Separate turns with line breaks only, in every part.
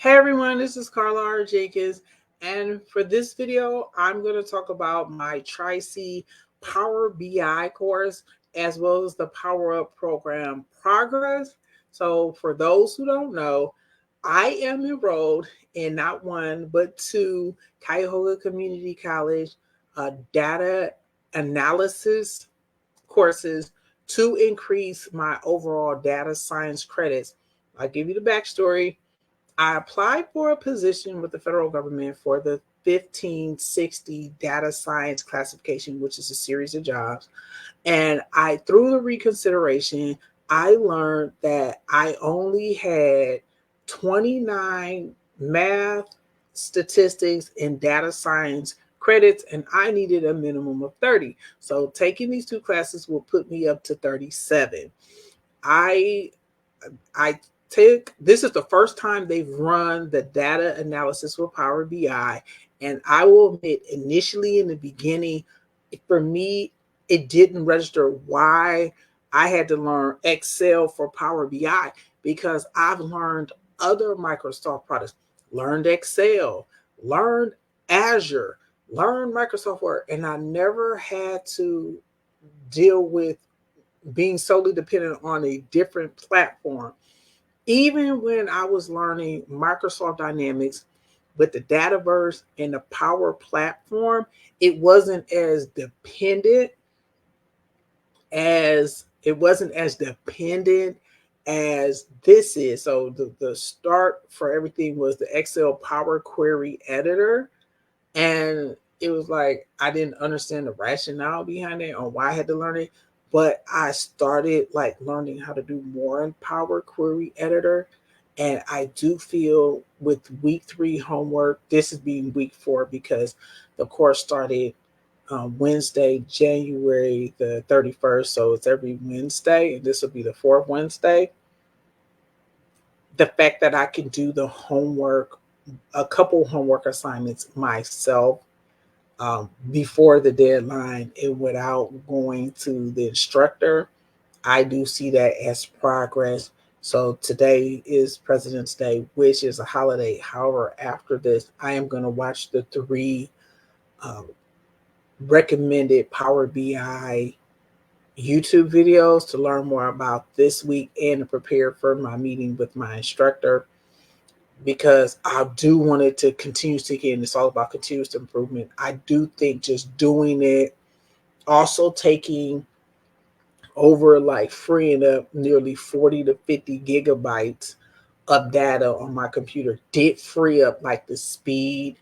Hey everyone, this is Carla R. Jenkins, and for this video, I'm going to talk about my Tri-C Power BI course as well as the Power Up program progress. So, for those who don't know, I am enrolled in not one but two Cuyahoga Community College data analysis courses to increase my overall data science credits. I'll give you the backstory. I applied for a position with the federal government for the 1560 data science classification, which is a series of jobs. And through the reconsideration, I learned that I only had 29 math, statistics, and data science credits, and I needed a minimum of 30. So taking these two classes will put me up to 37. I I took this is the first time they've run the data analysis with Power BI. And I will admit, initially in the beginning, for me, it didn't register why I had to learn Excel for Power BI because I've learned other Microsoft products, learned Excel, learned Azure, learned Microsoft Word, and I never had to deal with being solely dependent on a different platform. Even when I was learning Microsoft Dynamics with the Dataverse and the Power Platform, it wasn't as dependent as this is. So the start for everything was the Excel Power Query Editor. And it was like I didn't understand the rationale behind it on why I had to learn it. But I started like learning how to do more in Power Query Editor. And I do feel with week 3 homework, this is being week 4 because the course started Wednesday, January the 31st. So it's every Wednesday, and this will be the fourth Wednesday. The fact that I can do the homework, a couple homework assignments myself before the deadline and without going to the instructor, I do see that as progress. So today is President's Day, which is a holiday. However, after this, I am going to watch the 3 um, recommended Power BI YouTube videos to learn more about this week and to prepare for my meeting with my instructor, because I do want it to continue to get, and it's all about continuous improvement. I do think just doing it, also taking over like freeing up nearly 40 to 50 gigabytes of data on my computer did free up like the speed.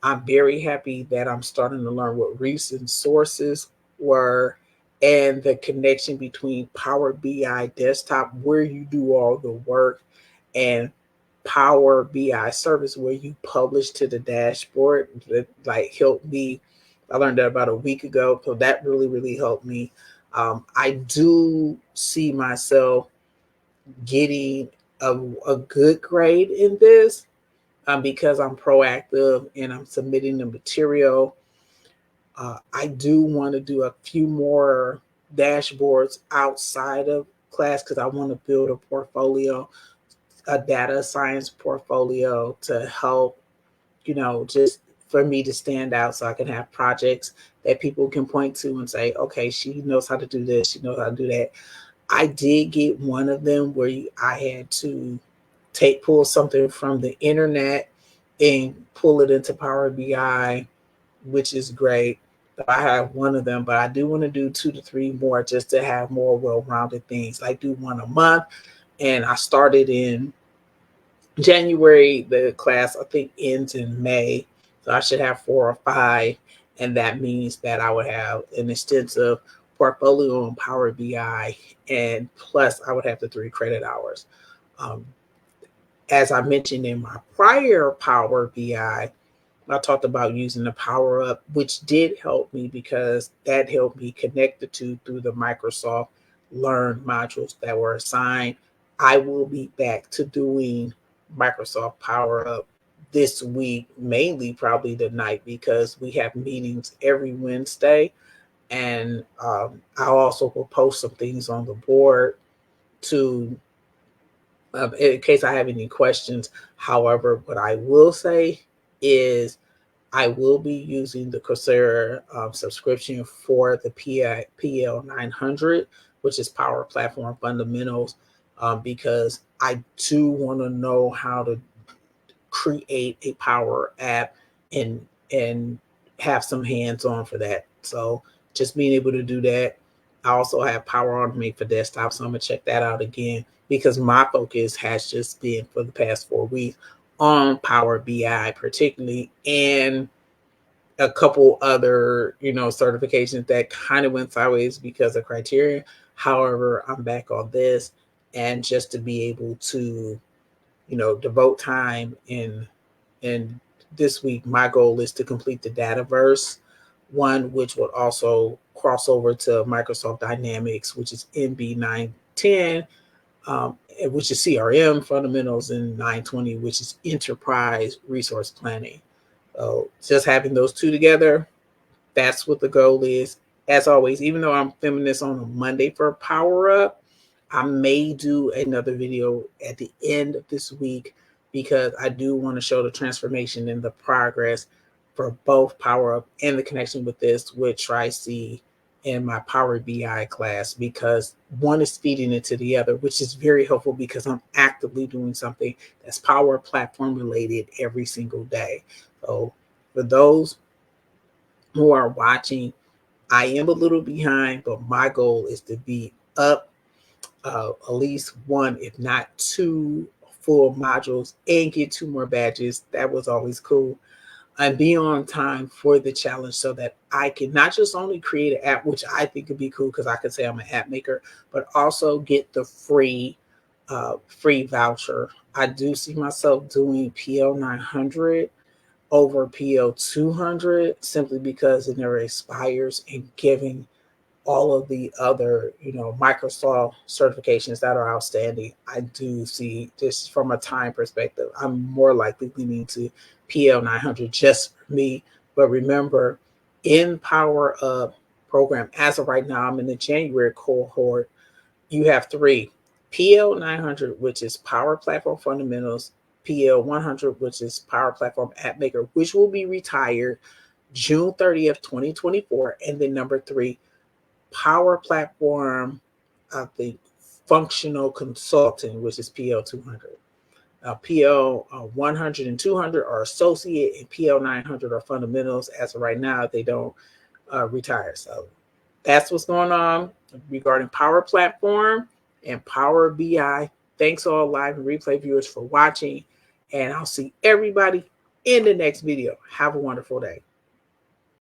I'm very happy that I'm starting to learn what recent sources were and the connection between Power BI desktop, where you do all the work, and Power BI service, where you publish to the dashboard. That like helped me. I learned that about a week ago, so that really, really helped me. I do see myself getting a good grade in this because I'm proactive and I'm submitting the material. I do want to do a few more dashboards outside of class because I want to build a portfolio, a data science portfolio to help, just for me to stand out so I can have projects that people can point to and say, okay, she knows how to do this, she knows how to do that. I did get one of them where I had to pull something from the internet and pull it into Power BI, which is great. So I have one of them, but I do want to do 2 to 3 more just to have more well-rounded things. I do one a month, and I started in January. The class I think ends in May, so I should have 4 or 5, and that means that I would have an extensive portfolio on Power BI, and plus I would have the 3 credit hours. Um, as I mentioned in my prior Power BI, I talked about using the Power Up, which did help me because that helped me connect the two through the Microsoft Learn modules that were assigned. I will be back to doing Microsoft Power Up this week, mainly probably tonight, because we have meetings every Wednesday. And I also will post some things on the board to in case I have any questions. However, what I will say is I will be using the Coursera subscription for the PL 900, which is Power Platform Fundamentals, because I do want to know how to create a Power app and have some hands on for that. So just being able to do that. I also have Power Automate for desktop, so I'm gonna check that out again because my focus has just been for the past 4 weeks on Power BI particularly, and a couple other, certifications that kind of went sideways because of criteria. However, I'm back on this, and just to be able to, devote time in this week, my goal is to complete the Dataverse one, which would also cross over to Microsoft Dynamics, which is MB910, which is CRM fundamentals, and 920, which is enterprise resource planning. So just having those two together, that's what the goal is. As always, even though I'm filming this on a Monday for Power Up, I may do another video at the end of this week because I do want to show the transformation and the progress for both Power Up and the connection with this with Tri-C in my Power BI class, because one is feeding into the other, which is very helpful because I'm actively doing something that's Power Platform related every single day. So for those who are watching, I am a little behind, but my goal is to be up at least one, if not two, full modules and get 2 more badges. That was always cool. And be on time for the challenge so that I can not just only create an app, which I think would be cool because I could say I'm an app maker, but also get the free voucher. I do see myself doing PL 900 over PL 200 simply because it never expires, and giving all of the other, Microsoft certifications that are outstanding. I do see, just from a time perspective, I'm more likely leaning to PL 900 just for me. But remember, in Power Up program, as of right now, I'm in the January cohort. You have three: PL 900, which is Power Platform Fundamentals; PL 100, which is Power Platform App Maker, which will be retired June 30th, 2024, and then number three, Power Platform, I think, Functional Consulting, which is PL 200. PL 100 and 200 are associate, and PL 900 are fundamentals. As of right now, they don't retire. So that's what's going on regarding Power Platform and Power BI. Thanks all live and replay viewers for watching, and I'll see everybody in the next video. Have a wonderful day.